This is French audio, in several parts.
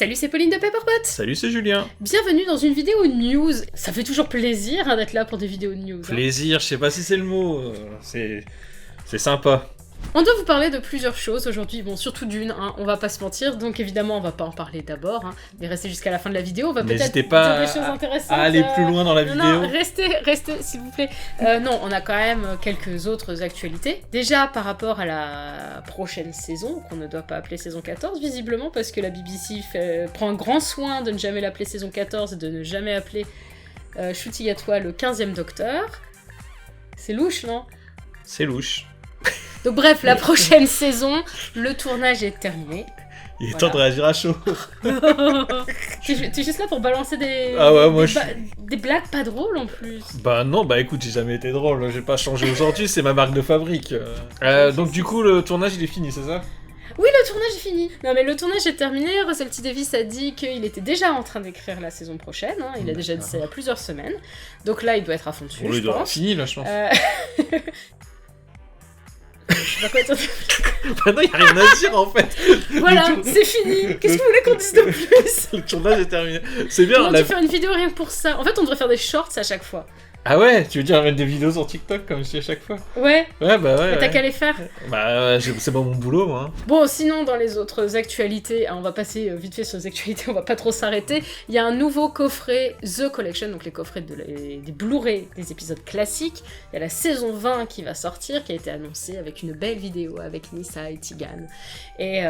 Salut, c'est Pauline de Paperpot. Salut, c'est Julien. Bienvenue dans une vidéo news. Ça fait toujours plaisir d'être là pour des vidéos news. Plaisir, je sais pas si c'est le mot, c'est sympa. On doit vous parler de plusieurs choses aujourd'hui, bon surtout d'une, on va pas se mentir, donc évidemment on va pas en parler d'abord, mais restez jusqu'à la fin de la vidéo, on va peut-être dire des choses intéressantes. À aller plus loin dans la vidéo. Non, restez s'il vous plaît. Non, on a quand même quelques autres actualités. Déjà par rapport à la prochaine saison, qu'on ne doit pas appeler saison 14 visiblement, parce que la BBC prend un grand soin de ne jamais l'appeler saison 14 et de ne jamais appeler Ncuti Gatwa le 15e Docteur. C'est louche, non? C'est louche. Donc bref, la prochaine saison, le tournage est terminé. Il est temps de réagir à chaud. T'es juste là pour balancer des blagues pas drôles en plus. Bah non, bah écoute, j'ai jamais été drôle, j'ai pas changé aujourd'hui, c'est ma marque de fabrique. Donc du coup, le tournage il est fini, c'est ça? Oui, le tournage est fini. Non mais le tournage est terminé, Russell T Davies a dit qu'il était déjà en train d'écrire la saison prochaine, il a déjà dit ça il y a plusieurs semaines. Donc là, il doit être à fond dessus, il doit être fini là, je pense. Je sais pas quoi dire. Bah non, y'a rien à dire en fait. Voilà, c'est fini. Qu'est-ce que vous voulez qu'on dise de plus? Le tournage est terminé. C'est bien. On devrait faire une vidéo rien que pour ça. En fait, on devrait faire des shorts à chaque fois. Ah ouais, tu veux dire mettre des vidéos sur TikTok comme si à chaque fois? Ouais. Ouais, bah ouais. Mais t'as qu'à les faire. Bah c'est pas mon boulot, moi. Bon, sinon, dans les autres actualités, on va passer vite fait sur les actualités, on va pas trop s'arrêter. Il y a un nouveau coffret The Collection, donc les coffrets des Blu-ray des épisodes classiques. Il y a la saison 20 qui va sortir, qui a été annoncée avec une belle vidéo avec Nyssa et Tegan. Et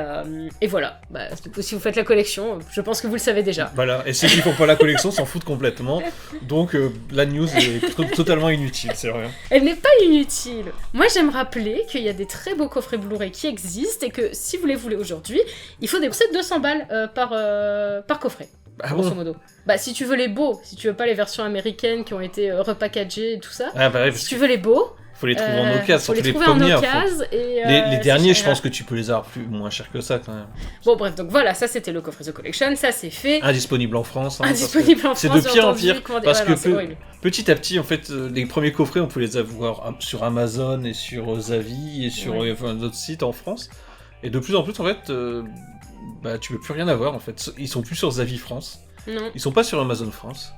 voilà. Bah, si vous faites la collection, je pense que vous le savez déjà. Voilà, et ceux qui font pas la collection s'en foutent complètement. Donc la news est totalement inutile, c'est vrai. Elle n'est pas inutile. Moi, j'aime rappeler qu'il y a des très beaux coffrets Blu-ray qui existent et que si vous les voulez aujourd'hui, il faut débourser 200 balles par coffret. Ah grosso bon? modo. Bah, si tu veux les beaux, si tu veux pas les versions américaines qui ont été repackagées et tout ça, si tu veux les beaux, faut les trouver en occasion, faut les trouver en occasion. Les derniers, je pense que tu peux les avoir moins cher que ça quand même. Bon bref, donc voilà, ça c'était le coffret The Collection, ça c'est fait. Indisponible en France. Indisponible en France. C'est de pire en pire, parce que horrible. Petit à petit, en fait, les premiers coffrets, on peut les avoir sur Amazon et sur Zavi et sur d'autres sites en France. Et de plus en plus, en fait, tu peux plus rien avoir en fait. Ils sont plus sur Zavi France. Non. Ils sont pas sur Amazon France.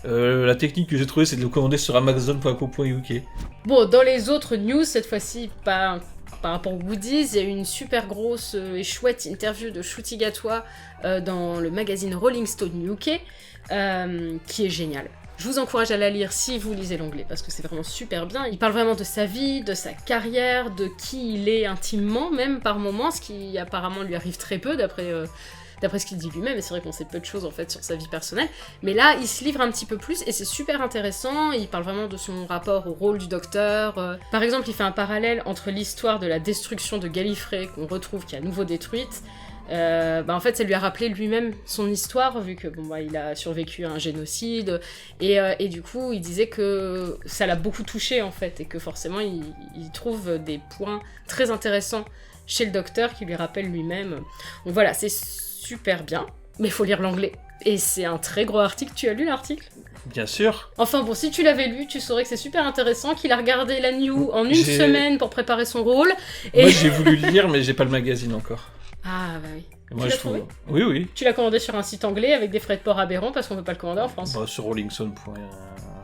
La technique que j'ai trouvée, c'est de le commander sur amazon.co.uk. Bon, dans les autres news, cette fois-ci, par rapport aux goodies, il y a eu une super grosse et chouette interview de Ncuti Gatwa dans le magazine Rolling Stone UK, qui est géniale. Je vous encourage à la lire si vous lisez l'anglais, parce que c'est vraiment super bien. Il parle vraiment de sa vie, de sa carrière, de qui il est intimement, même par moments, ce qui apparemment lui arrive très peu, d'après ce qu'il dit lui-même, et c'est vrai qu'on sait peu de choses en fait sur sa vie personnelle, mais là il se livre un petit peu plus et c'est super intéressant, il parle vraiment de son rapport au rôle du docteur. Par exemple, il fait un parallèle entre l'histoire de la destruction de Gallifrey, qu'on retrouve qui est à nouveau détruite. En fait ça lui a rappelé lui-même son histoire, vu que il a survécu à un génocide, et du coup il disait que ça l'a beaucoup touché en fait, et que forcément il trouve des points très intéressants chez le docteur qui lui rappellent lui-même. Donc voilà, c'est super bien, mais il faut lire l'anglais. Et c'est un très gros article, tu as lu l'article? Bien sûr. Enfin bon, si tu l'avais lu, tu saurais que c'est super intéressant, qu'il a regardé la New en une semaine pour préparer son rôle. Et... Moi j'ai voulu le lire, mais j'ai pas le magazine encore. Ah bah oui. Moi, je trouve... Oui. Tu l'as commandé sur un site anglais avec des frais de port aberrants parce qu'on peut pas le commander en France. Sur Rollingstone.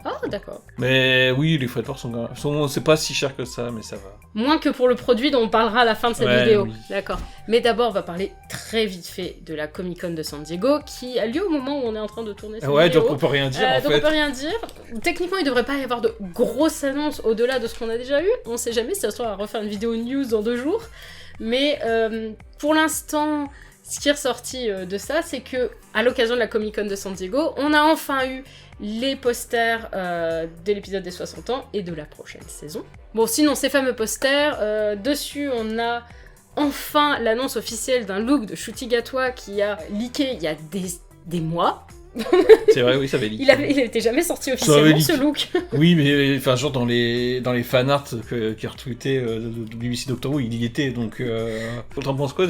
Ah d'accord. Mais oui, les frais de port sont... C'est pas si cher que ça, mais ça va. Moins que pour le produit dont on parlera à la fin de cette vidéo. Oui. D'accord. Mais d'abord, on va parler très vite fait de la Comic Con de San Diego, qui a lieu au moment où on est en train de tourner cette vidéo. Donc on peut rien dire en fait. Donc on peut rien dire. Techniquement, il devrait pas y avoir de grosses annonces au-delà de ce qu'on a déjà eu. On sait jamais si ça se trouve à refaire une vidéo news dans 2 jours. Mais pour l'instant... Ce qui est ressorti de ça, c'est que à l'occasion de la Comic Con de San Diego, on a enfin eu les posters de l'épisode des 60 ans et de la prochaine saison. Bon, sinon, ces fameux posters, dessus, on a enfin l'annonce officielle d'un look de Ncuti Gatwa qui a leaké il y a des mois. C'est vrai, oui, ça avait leaké. Il était jamais sorti officiellement, ce look. Oui, mais enfin, genre dans les fanarts qui retweetaient de BBC Doctor Who, il y était, donc... T'en penses quoi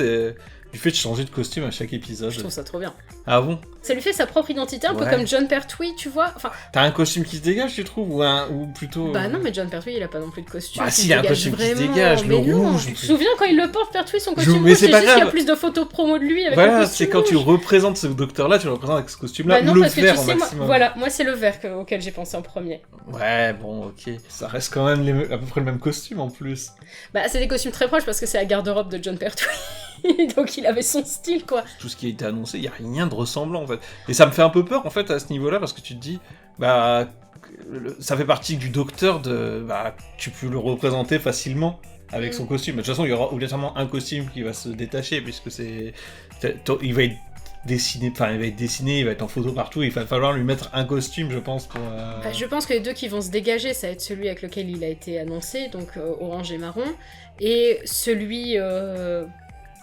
du fait de changer de costume à chaque épisode. Je trouve ça trop bien. Ah bon? Ça lui fait sa propre identité, un peu comme Jon Pertwee, tu vois. Enfin, t'as un costume qui se dégage, tu trouves, ou plutôt... Bah non, mais Jon Pertwee, il a pas non plus de costume. Bah si, il y a un costume qui se dégage, mais le rouge. Tu te souviens quand il le porte, Pertwee, son costume mais rouge, c'est pas juste qu'il y a grave. plus de photos promo de lui avec voilà, le costume c'est quand tu rouge. représentes ce docteur-là, tu le représentes avec ce costume-là, Bah non, ou le parce que vert tu au sais, maximum. moi c'est le vert auquel j'ai pensé en premier. Ouais, bon, ok. Ça reste quand même à peu près le même costume, en plus. Bah c'est des costumes très proches, parce que c'est la garde-robe de Jon Pertwee. Donc il avait son style, quoi. Tout ce qui a été annoncé, il n'y a rien de ressemblant, en fait. Et ça me fait un peu peur, en fait, à ce niveau-là, parce que tu te dis, bah... ça fait partie du docteur bah, tu peux le représenter facilement avec son costume. De toute façon, il y aura obligatoirement un costume qui va se détacher, puisque il va être dessiné, il va être en photo partout, il va falloir lui mettre un costume, je pense, pour... Je pense que les deux qui vont se dégager, ça va être celui avec lequel il a été annoncé, donc orange et marron, et celui...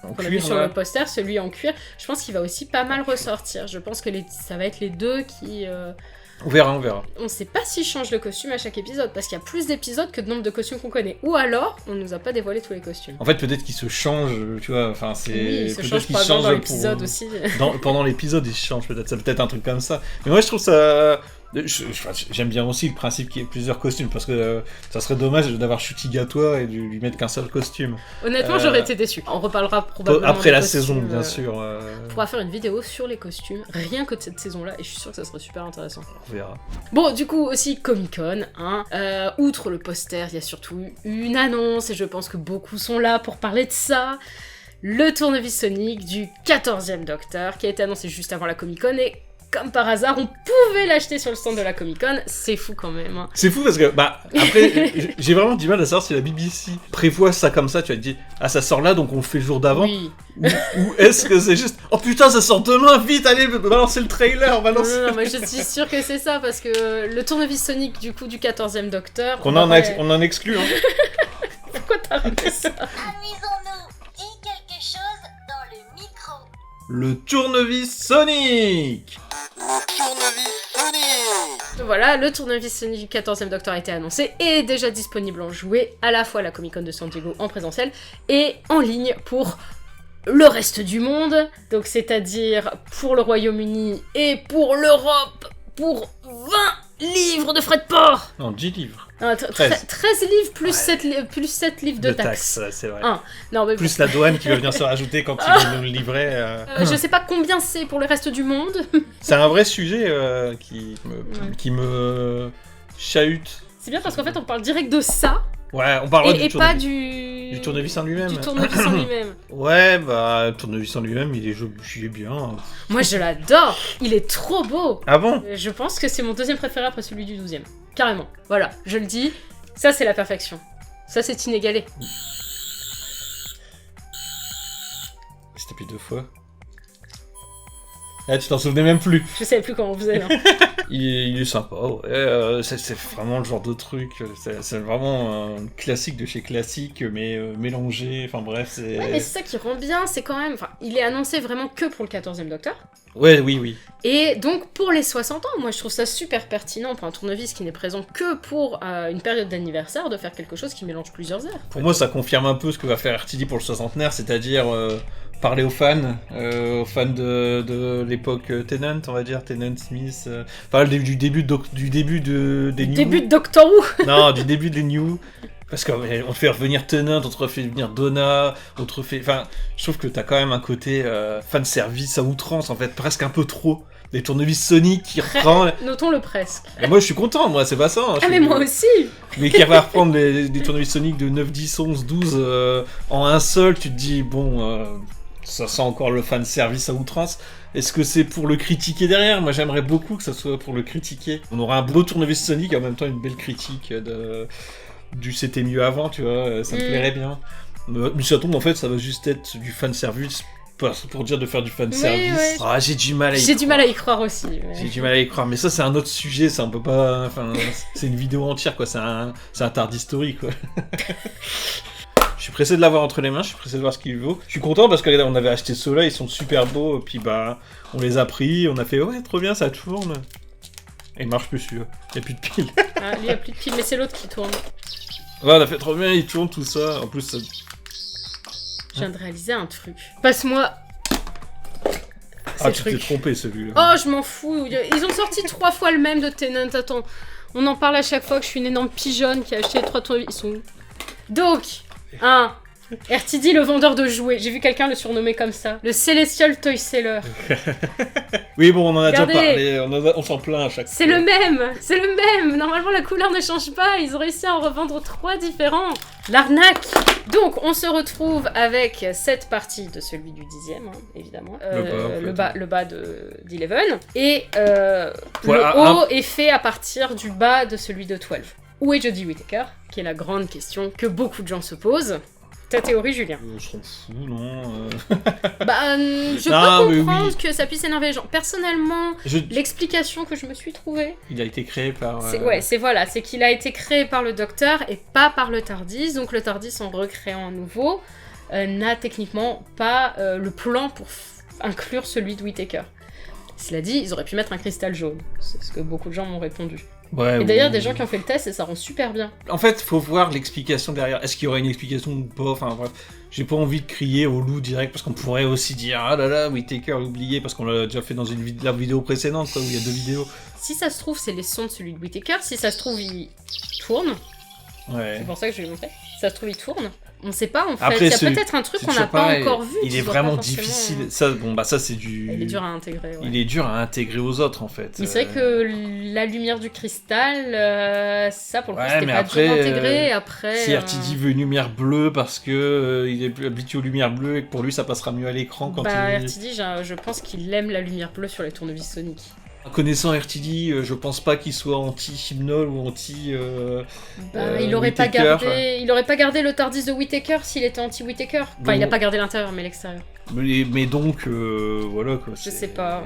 qu'on a vu sur le poster, celui en cuir, je pense qu'il va aussi pas mal ressortir. Je pense que ça va être les deux qui... On verra. On sait pas s'ils changent de costume à chaque épisode, parce qu'il y a plus d'épisodes que de nombre de costumes qu'on connaît. Ou alors, on nous a pas dévoilé tous les costumes. En fait, peut-être qu'ils se changent, tu vois, enfin, c'est... Oui, ils se peut-être changent qu'ils pas dans changent l'épisode aussi. Pendant l'épisode, ils se changent peut-être, c'est peut-être un truc comme ça. Mais moi, je trouve ça... J'aime bien aussi le principe qu'il y ait plusieurs costumes, parce que ça serait dommage d'avoir Chutigatua et de lui mettre qu'un seul costume. Honnêtement, j'aurais été déçue. On reparlera probablement après la costumes, saison, bien sûr. On pourra faire une vidéo sur les costumes, rien que de cette saison-là, et je suis sûre que ça serait super intéressant. On verra. Bon, du coup, aussi Comic-Con, hein. Outre le poster, il y a surtout une annonce, et je pense que beaucoup sont là pour parler de ça. Le tournevis Sonic du 14e Docteur, qui a été annoncé juste avant la Comic-Con, et comme par hasard, on pouvait l'acheter sur le stand de la Comic-Con. C'est fou quand même. Hein. C'est fou parce que, bah, après, j'ai vraiment du mal à savoir si la BBC prévoit ça comme ça. Tu vas te dire, ah, ça sort là, donc on le fait le jour d'avant. Oui. Ou est-ce que c'est juste, oh putain, ça sort demain, vite, allez, balancer le trailer, balancer. Non, mais je suis sûre que c'est ça, parce que le tournevis Sonic, du coup, du 14e Docteur... On en exclut, hein. Pourquoi t'as arrêté ça? Amusons-nous. Dis quelque chose dans le micro. Le tournevis Sonic. Voilà, le tournevis Sonic du 14e Docteur a été annoncé et est déjà disponible en jouet à la fois à la Comic-Con de San Diego en présentiel et en ligne pour le reste du monde, donc c'est-à-dire pour le Royaume-Uni et pour l'Europe pour 20 livres de frais de port. Non, 10 livres. 13 livres plus, ouais. 7 livres de taxes. C'est vrai. Non, mais plus la douane qui va venir se rajouter quand ils vont nous le livrer. Je sais pas combien c'est pour le reste du monde. C'est un vrai sujet qui me chahute. C'est bien parce qu'en fait on parle direct de ça. Ouais, on parlera et pas du tournevis en lui-même. Du tournevis en lui-même. Ouais, bah, le tournevis en lui-même, il est bien. Moi, je l'adore. Il est trop beau. Ah bon? Je pense que c'est mon deuxième préféré après celui du 12e. Carrément. Voilà, je le dis. Ça, c'est la perfection. Ça, c'est inégalé. Je t'ai tapé 2 fois. Ah, tu t'en souvenais même plus. Je savais plus comment on faisait, là. Il est sympa, ouais. C'est vraiment le genre de truc. C'est vraiment un classique de chez classique, mais mélangé. Enfin bref, c'est. Ouais, mais c'est ça qui rend bien, c'est quand même. Enfin, il est annoncé vraiment que pour le 14e Docteur. Ouais, oui. Et donc, pour les 60 ans, moi je trouve ça super pertinent pour un tournevis qui n'est présent que pour une période d'anniversaire de faire quelque chose qui mélange plusieurs airs. Pour moi, ça confirme un peu ce que va faire RTD pour le 60aire, c'est-à-dire. Parler aux fans de l'époque Tennant, on va dire, Tennant, Smith, parler du début des New. Début de Doctor Who. Non, du début des New. Parce qu'on fait revenir Tennant, on te refait venir Donna, on te refait... Enfin, je trouve que t'as quand même un côté fan service à outrance, en fait, presque un peu trop. Des tournevis Sonic qui reprend... Notons-le presque. Et moi, je suis content, moi, c'est pas ça. Hein, mais moi aussi. Mais qui va reprendre des tournevis Sonic de 9, 10, 11, 12 en un seul, tu te dis, bon... ça sent encore le fan service à outrance. Est-ce que c'est pour le critiquer derrière? Moi j'aimerais beaucoup que ça soit pour le critiquer. On aura un beau tournevis Sonic et en même temps une belle critique du c'était mieux avant, tu vois, ça me plairait bien. Mais ça tombe, en fait, ça va juste être du fan service pour dire de faire du fan service. Ouais. Ah, j'ai du mal à y croire. J'ai du mal à y croire aussi. Ouais. J'ai du mal à y croire, mais ça c'est un autre sujet, ça on peut pas. Enfin, c'est une vidéo entière, quoi. C'est un tard historique, quoi. Je suis pressé de l'avoir entre les mains, je suis pressé de voir ce qu'il vaut. Je suis content parce qu'on avait acheté ceux-là, ils sont super beaux, puis bah, on les a pris, on a fait ouais, trop bien, ça tourne. Et il marche plus celui-là, il n'y a plus de piles. Ah, lui, il n'y a plus de piles, mais c'est l'autre qui tourne. Ouais, on a fait trop bien, il tourne tout ça. En plus, ça... Je viens de réaliser un truc. Passe-moi ces Ah, tu t'es trucs. trompé celui-là. Oh, je m'en fous. Ils ont sorti 3 fois le même de Tenant. Attends, on en parle à chaque fois que je suis une énorme pigeonne qui a acheté 3 tournevis. Ils sont où? Donc, RTD, le vendeur de jouets. J'ai vu quelqu'un le surnommer comme ça. Le Celestial Toy Seller. Oui, bon, on en a Regardez. déjà parlé, on s'en plaint à chaque fois. C'est le même. Normalement, la couleur ne change pas. Ils ont réussi à en revendre 3 différents. L'arnaque. Donc, on se retrouve avec cette partie de celui du 10e, hein, évidemment. Le bas d'Eleven. Et Voilà, le haut est fait à partir du bas de celui de 12. Où est Jodie Whittaker? Qui est la grande question que beaucoup de gens se posent. Ta théorie, Julien? Je s'en fous, non Je Non, peux mais comprendre oui. que ça puisse énerver les gens. Personnellement, l'explication que je me suis trouvée, Il a été créé par... c'est qu'il a été créé par le Docteur et pas par le TARDIS. Donc le TARDIS, en recréant un nouveau, n'a techniquement pas le plan pour inclure celui de Whittaker. Cela dit, ils auraient pu mettre un cristal jaune. C'est ce que beaucoup de gens m'ont répondu. Ouais, Et d'ailleurs, oui. des gens qui ont fait le test et ça rend super bien. En fait, faut voir l'explication derrière. Est-ce qu'il y aurait une explication ou pas? Enfin bref, j'ai pas envie de crier au loup direct parce qu'on pourrait aussi dire ah là là, Whittaker oublié parce qu'on l'a déjà fait dans la vidéo précédente quoi, où il y a 2 vidéos. Si ça se trouve, c'est les sons de celui de Whittaker. Si ça se trouve, il tourne. Ouais. C'est pour ça que je vais montrer. Si ça se trouve, il tourne. On sait pas en fait. Après, il y a c'est- peut-être un truc C'est qu'on n'a toujours pas pareil. encore vu. Il est qu'ils ont vraiment pas forcément- difficile. Ça, bon bah ça c'est du. Il est dur à intégrer. Ouais. Il est dur à intégrer aux autres en fait. Mais c'est vrai que la lumière du cristal, ça pour le coup, Ouais, c'était mais pas après, dur à intégrer. Après, Si RTD veut une lumière bleue parce que il est plus habitué aux lumières bleues et que pour lui ça passera mieux à l'écran quand il... RTD, je pense qu'il aime la lumière bleue sur les tournevis Sonic. Connaissant RTD, je pense pas qu'il soit anti-Hymnol ou anti... il aurait pas Whittaker. gardé le TARDIS de Whittaker s'il était anti-Whittaker. Enfin, Donc- il a pas gardé l'intérieur, mais l'extérieur. Mais donc, voilà quoi. Je sais pas.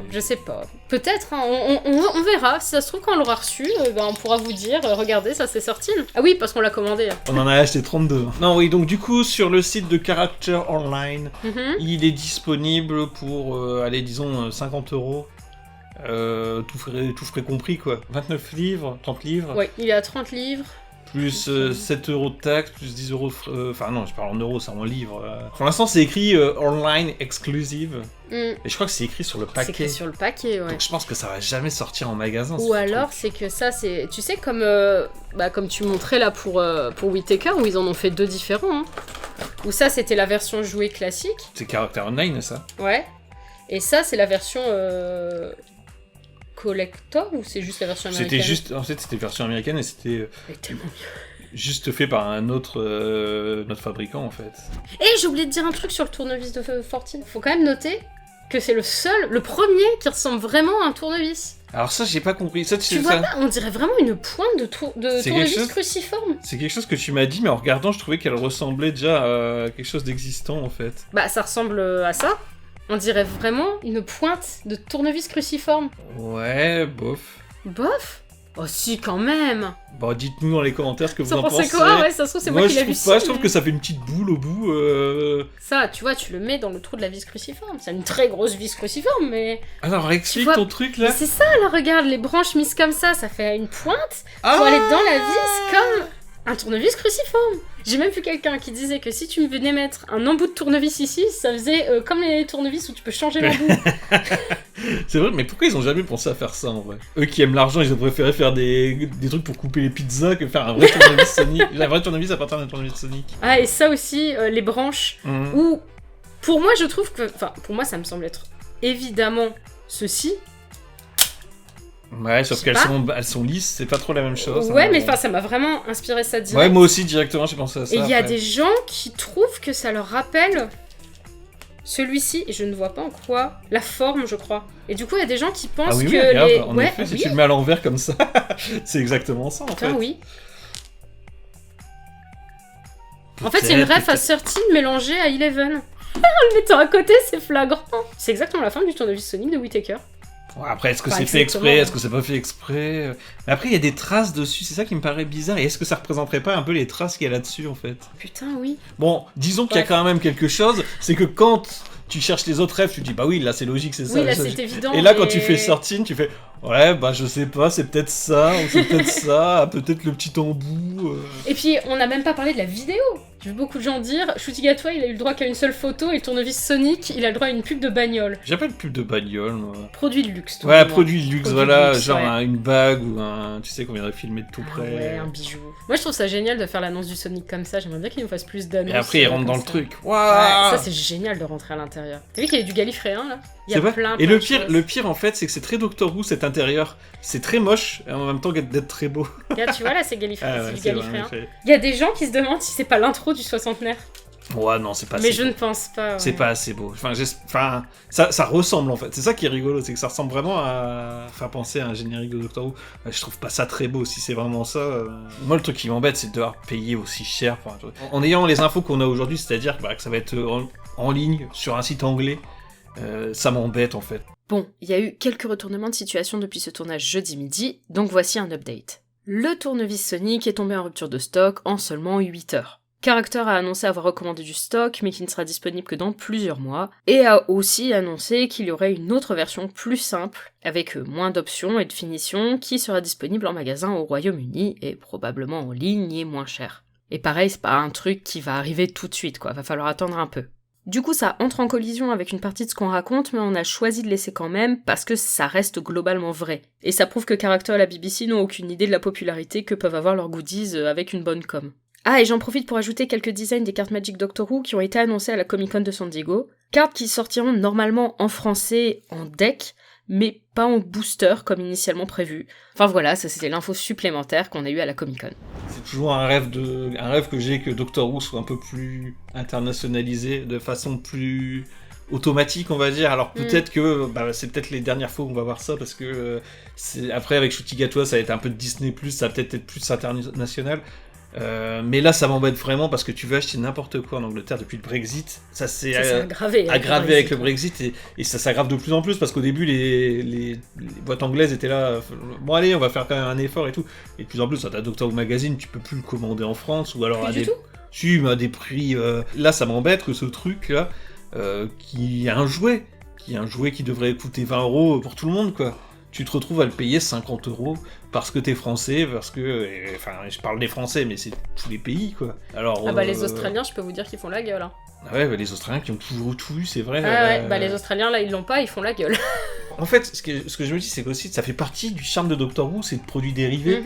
Peut-être, hein, on verra. Si ça se trouve, quand on l'aura reçu, on pourra vous dire, regardez, ça c'est sorti. Ah oui, parce qu'on l'a commandé. On en a acheté 32. Non, oui, donc du coup, sur le site de Character Online, Mhm. il est disponible pour, allez, disons, 50 €. Tout frais compris, quoi. 29 livres, 30 livres, Ouais, il est à 30 livres. plus 7 € de taxe, plus 10 € de frais... Enfin non, je parle en euros, c'est en livres. Pour l'instant, c'est écrit Online Exclusive. Mm. Et je crois que c'est écrit sur le C'est paquet. écrit sur le paquet, ouais. Donc je pense que ça va jamais sortir en magasin. Ou ce alors, truc. c'est que ça, c'est... Tu sais, comme tu montrais là pour Whittaker, où ils en ont fait 2 différents. Hein. Où ça, c'était la version jouée classique. C'est Character Online, ça. Ouais. Et ça, c'est la version... collector, ou c'est juste la version américaine? C'était juste... En fait, c'était version américaine et c'était Elle est tellement mieux. juste fait par un autre notre fabricant, en fait. Et j'ai oublié de dire un truc sur le tournevis de Fortune. Faut quand même noter que c'est le premier qui ressemble vraiment à un tournevis. Alors ça, j'ai pas compris. Ça, Tu vois pas, on dirait vraiment une pointe de C'est tournevis quelque chose cruciforme. C'est quelque chose que tu m'as dit, mais en regardant, je trouvais qu'elle ressemblait déjà à quelque chose d'existant, en fait. Bah, ça ressemble à ça. On dirait vraiment une pointe de tournevis cruciforme. Ouais, bof. Bof. Oh si, quand même. Bon, dites-nous dans les commentaires ce que vous T'en en pensez pensez. quoi? Ouais, ça se trouve, c'est moi qui l'ai je vu. trouve pas, si, je trouve mais- que ça fait une petite boule au bout. Ça, tu vois, tu le mets dans le trou de la vis cruciforme. C'est une très grosse vis cruciforme, mais... Alors, explique vois- ton truc, Mais là. c'est ça, là, regarde, les branches mises comme ça fait une pointe. Ah Pour aller dans la vis comme un tournevis cruciforme. J'ai même vu quelqu'un qui disait que si tu venais mettre un embout de tournevis ici, ça faisait comme les tournevis où tu peux changer l'embout. C'est vrai, mais pourquoi ils ont jamais pensé à faire ça, en vrai? Eux qui aiment l'argent, ils ont préféré faire des trucs pour couper les pizzas que faire un vrai tournevis Sonic. Un vrai tournevis à partir d'un tournevis Sonic. Ah, et ça aussi, les branches, Mhm. où, pour moi, je trouve que... Enfin, pour moi, ça me semble être évidemment ceci. Ouais, sauf Je sais elles sont lisses, c'est pas trop la même chose. Ouais, hein, mais enfin, ça m'a vraiment inspiré ça direct. Ouais, moi aussi, directement, j'ai pensé à ça. Et il y a après. des gens qui trouvent que ça leur rappelle celui-ci, et je ne vois pas en quoi, la forme, je crois. Et du coup, il y a des gens qui pensent Ah oui, que oui, regarde, les... en ouais, effet, si oui. tu le mets à l'envers comme ça, c'est exactement ça, en Putain, fait. oui. En fait, c'est une ref à 13 mélangée à 11. En le mettant à côté, c'est flagrant. C'est exactement la fin du tournevis Sonic de Whittaker. Ouais, après, est-ce que Pas c'est fait exactement. exprès? Est-ce que c'est pas fait exprès? Mais après, il y a des traces dessus, c'est ça qui me paraît bizarre. Et est-ce que ça représenterait pas un peu les traces qu'il y a là-dessus, en fait? Putain, oui. Bon, disons qu'il y a Bref. quand même quelque chose, c'est que quand tu cherches les autres rêves, tu te dis bah oui, là c'est logique, c'est ça. Oui, là ça, c'est évident. Et là, quand tu fais Sortine, tu fais ouais, bah je sais pas, c'est peut-être ça, ou c'est peut-être ça, peut-être le petit embout. Et puis, on n'a même pas parlé de la vidéo. J'ai vu beaucoup de gens dire Shootigatwa, il a eu le droit qu'à une seule photo, et le tournevis Sonic, il a le droit à une pub de bagnole. J'appelle pub de bagnole, moi. Produit de luxe, tout Ouais, le monde. produit de luxe, Produit voilà, de luxe, genre ouais. une bague ou un. Tu sais qu'on viendrait filmer de tout Ah près. ouais, un bijou. Moi, je trouve ça génial de faire l'annonce du Sonic comme ça. J'aimerais bien qu'il nous fasse plus d'annonces. Et après, il rentre comme dans le ça. truc. Ouais, Waouh. ça c'est génial de rentrer à l'intérieur. T'as vu qu'il y a du gallifréen là? Il y C'est a vrai. plein Et de le choses. pire en fait, c'est que c'est très Doctor Who cet intérieur. C'est très moche et en même temps d'être très beau. Regarde, tu vois là, c'est gallifréen. Ah c'est ouais, du c'est vrai, gallifréen. en effet. Il y a des gens qui se demandent si c'est pas l'intro du soixantenaire. Ouais, non, c'est pas Mais assez je beau. ne pense pas. Ouais. C'est pas assez beau. Enfin, ça ressemble en fait. C'est ça qui est rigolo, c'est que ça ressemble vraiment à faire penser à un générique de Doctor Who. Je trouve pas ça très beau si c'est vraiment ça. Moi, le truc qui m'embête, c'est de devoir payer aussi cher. En ayant les infos qu'on a aujourd'hui, c'est-à-dire que ça va être en ligne sur un site anglais, ça m'embête en fait. Bon, il y a eu quelques retournements de situation depuis ce tournage jeudi midi, donc voici un update. Le tournevis Sonic est tombé en rupture de stock en seulement 8 heures. Character a annoncé avoir recommandé du stock, mais qui ne sera disponible que dans plusieurs mois, et a aussi annoncé qu'il y aurait une autre version plus simple, avec moins d'options et de finitions, qui sera disponible en magasin au Royaume-Uni, et probablement en ligne et moins cher. Et pareil, c'est pas un truc qui va arriver tout de suite, quoi, va falloir attendre un peu. Du coup, ça entre en collision avec une partie de ce qu'on raconte, mais on a choisi de laisser quand même parce que ça reste globalement vrai. Et ça prouve que Character et la BBC n'ont aucune idée de la popularité que peuvent avoir leurs goodies avec une bonne com. Ah, et j'en profite pour ajouter quelques designs des cartes Magic Doctor Who qui ont été annoncées à la Comic-Con de San Diego. Cartes qui sortiront normalement en français en deck, mais pas en booster comme initialement prévu. Enfin voilà, ça c'était l'info supplémentaire qu'on a eue à la Comic-Con. C'est toujours un rêve que j'ai que Doctor Who soit un peu plus internationalisé, de façon plus automatique, on va dire. Alors peut-être que c'est peut-être les dernières fois où on va voir ça, parce que après avec Shootigatwa, ça va être un peu de Disney+, ça va peut-être être plus international. Mais là, ça m'embête vraiment parce que tu veux acheter n'importe quoi en Angleterre depuis le Brexit. Ça s'est aggravé avec le Brexit et ça s'aggrave de plus en plus parce qu'au début, les boîtes anglaises étaient là. Bon, allez, on va faire quand même un effort et tout. Et de plus en plus, t'as Doctor Who Magazine, tu peux plus le commander en France ou alors à des prix. Là, ça m'embête que ce truc-là, qui est un jouet qui devrait coûter 20 € pour tout le monde, quoi. Tu te retrouves à le payer 50 € parce que t'es français, parce que... Enfin, je parle des Français, mais c'est tous les pays, quoi. Alors, les Australiens, je peux vous dire qu'ils font la gueule. Hein. Ah ouais, les Australiens qui ont toujours tout eu, c'est vrai. Les Australiens, là, ils l'ont pas, ils font la gueule. En fait, ce que je me dis, c'est qu'aussi, ça fait partie du charme de Doctor Who, c'est de produits dérivés.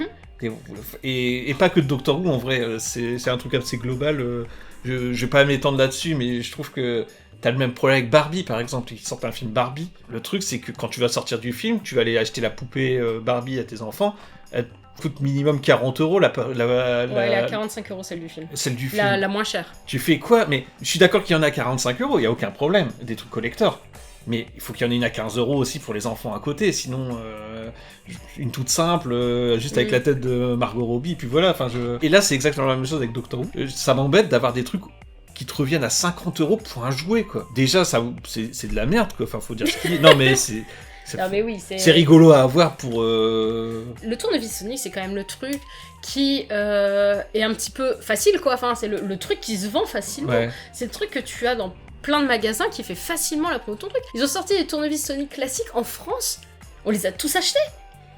Et pas que de Doctor Who, en vrai, c'est un truc assez global. Je vais pas m'étendre là-dessus, mais je trouve que... T'as le même problème avec Barbie, par exemple, ils sortent un film Barbie. Le truc, c'est que quand tu vas sortir du film, tu vas aller acheter la poupée Barbie à tes enfants, elle coûte minimum 40 €. Elle est à 45 € celle du film. Celle du film. La moins chère. Tu fais quoi? Mais je suis d'accord qu'il y en a à 45 €, il y a aucun problème, des trucs collector. Mais il faut qu'il y en ait une à 15 € aussi pour les enfants à côté, sinon une toute simple, juste avec la tête de Margot Robbie, puis voilà. Et là, c'est exactement la même chose avec Doctor Who. Ça m'embête d'avoir des trucs qui te reviennent à 50 € pour un jouet, quoi. Déjà, c'est de la merde, quoi. Enfin, faut dire ce qu'il est. Non, mais c'est rigolo à avoir pour... Le tournevis Sonic, c'est quand même le truc qui est un petit peu facile, quoi. Enfin, c'est le truc qui se vend facilement. Ouais. C'est le truc que tu as dans plein de magasins qui fait facilement la promo de ton truc. Ils ont sorti des tournevis Sonic classiques en France. On les a tous achetés.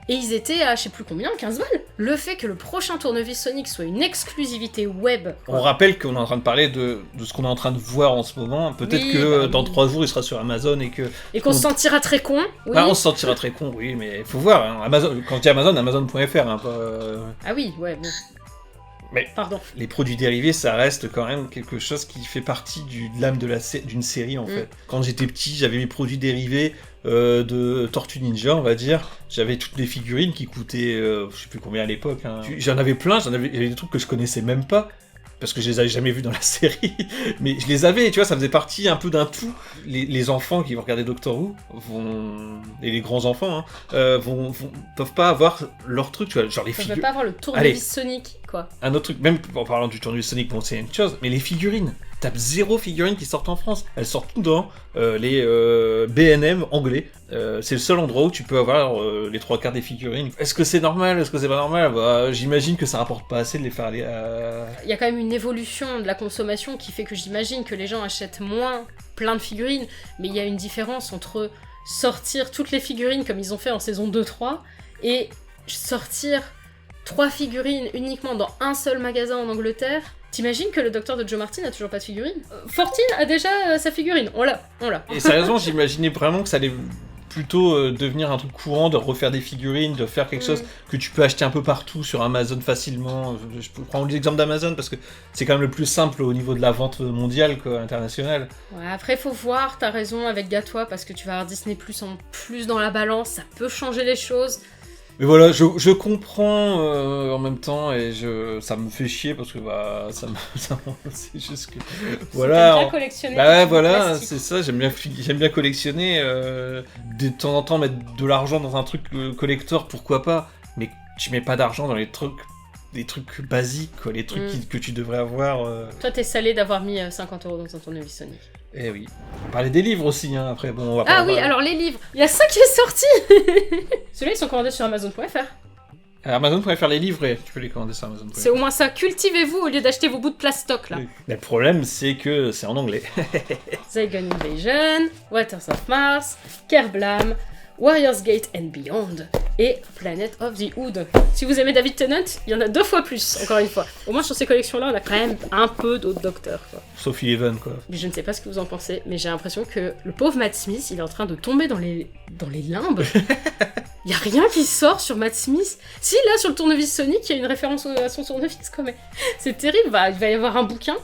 Et ils étaient à je sais plus combien, 15 balles. Le fait que le prochain tournevis Sonic soit une exclusivité web... On rappelle qu'on est en train de parler de ce qu'on est en train de voir en ce moment. Peut-être dans 3 jours, il sera sur Amazon et que... Et qu'on se sentira très con. Oui. On se sentira très con, oui, mais il faut voir. Hein. Amazon, quand je dis Amazon, Amazon.fr. Hein, Ah oui, ouais, bon. Mais pardon. Les produits dérivés, ça reste quand même quelque chose qui fait partie de l'âme d'une série, en fait. Quand j'étais petit, j'avais mes produits dérivés de Tortue Ninja, on va dire. J'avais toutes les figurines qui coûtaient, je sais plus combien à l'époque. Hein. J'en avais plein, il y avait des trucs que je connaissais même pas. Parce que je les avais jamais vus dans la série, mais je les avais, tu vois, ça faisait partie un peu d'un tout. Les enfants qui vont regarder Doctor Who et les grands enfants peuvent pas avoir leur truc, tu vois, genre les figurines. Ils peuvent pas avoir le tournevis Sonic, quoi. Un autre truc, même en parlant du tournevis Sonic, bon, c'est une chose, mais les figurines. t'as 0 figurines qui sortent en France. Elles sortent tout dans les B&M anglais. C'est le seul endroit où tu peux avoir les 3/4 des figurines. Est-ce que c'est normal? Est-ce que c'est pas normal? Bah, j'imagine que ça rapporte pas assez de les faire aller à... Il y a quand même une évolution de la consommation qui fait que j'imagine que les gens achètent moins plein de figurines, mais il y a une différence entre sortir toutes les figurines comme ils ont fait en saison 2-3 et sortir 3 figurines uniquement dans un seul magasin en Angleterre. T'imagines que le docteur de Joe Martin a toujours pas de figurine? Fortine a déjà sa figurine, on l'a. Et sérieusement, j'imaginais vraiment que ça allait plutôt devenir un truc courant de refaire des figurines, de faire quelque chose que tu peux acheter un peu partout sur Amazon facilement. Je prends l'exemple d'Amazon parce que c'est quand même le plus simple au niveau de la vente mondiale, quoi, internationale. Ouais, après faut voir, t'as raison avec Gatois, parce que tu vas avoir Disney Plus en plus dans la balance, ça peut changer les choses. Mais voilà, je comprends en même temps et ça me fait chier parce que bah c'est juste que voilà. T'aimes bien collectionner. Bah ouais, voilà, c'est ça. J'aime bien collectionner. De temps en temps mettre de l'argent dans un truc collector, pourquoi pas. Mais tu mets pas d'argent dans les trucs basiques, quoi, les trucs que tu devrais avoir. Toi t'es salé d'avoir mis 50€ dans un tournevis Sonic. Eh oui. On parlait des livres aussi, hein, après. Bon, on va pas... Ah oui, alors les livres. Il y a ça qui est sorti. Ceux-là, ils sont commandés sur Amazon.fr. Amazon.fr, les livres, tu peux les commander sur Amazon.fr. C'est au moins ça. Cultivez-vous au lieu d'acheter vos bouts de plastoc, là. Oui. Mais le problème, c'est que c'est en anglais. Zygon Invasion, Waters of Mars, Kerblam, Warriors Gate and Beyond et Planet of the Hood. Si vous aimez David Tennant, il y en a 2 fois plus, encore une fois. Au moins sur ces collections-là, on a quand même un peu d'autres docteurs, quoi. Sauf Eleven, quoi. Mais je ne sais pas ce que vous en pensez, mais j'ai l'impression que le pauvre Matt Smith, il est en train de tomber dans les limbes. Il y a rien qui sort sur Matt Smith. Si, là, sur le tournevis Sonic, il y a une référence à son tournevis, quand même. C'est terrible, il va y avoir un bouquin.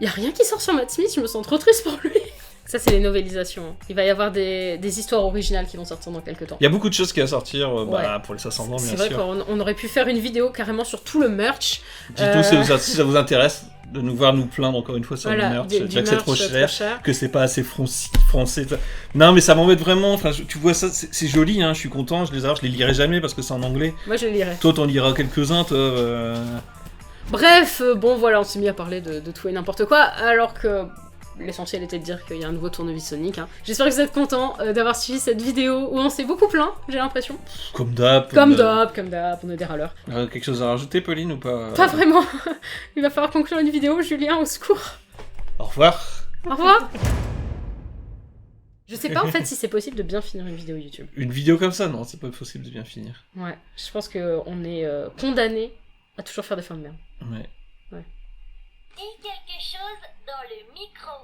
Il y a rien qui sort sur Matt Smith, je me sens trop triste pour lui. Ça, c'est les novélisations. Il va y avoir des histoires originales qui vont sortir dans quelques temps. Il y a beaucoup de choses qui vont sortir pour les 500 ans, bien sûr. C'est vrai qu'on aurait pu faire une vidéo carrément sur tout le merch. Dites-nous si ça vous intéresse de nous voir nous plaindre encore une fois sur le merch. Déjà que c'est trop cher, que c'est pas assez français. Non, mais ça m'embête vraiment. Enfin, tu vois ça, c'est joli, hein, je suis content. Je les lirai jamais parce que c'est en anglais. Moi, je les lirai. Toi, t'en liras quelques-uns, toi. Bref, bon, voilà, on s'est mis à parler de tout et n'importe quoi, alors que... L'essentiel était de dire qu'il y a un nouveau tournevis Sonic. Hein. J'espère que vous êtes contents d'avoir suivi cette vidéo où on s'est beaucoup plaint, j'ai l'impression. Comme d'hab, on est des râleurs. Quelque chose à rajouter, Pauline, ou pas? Pas vraiment. Il va falloir conclure une vidéo, Julien, au secours. Au revoir. Au revoir. Je sais pas en fait si c'est possible de bien finir une vidéo YouTube. Une vidéo comme ça, non, c'est pas possible de bien finir. Ouais, je pense qu'on est condamné à toujours faire des fins de merde. Ouais. Et quelque chose dans le micro.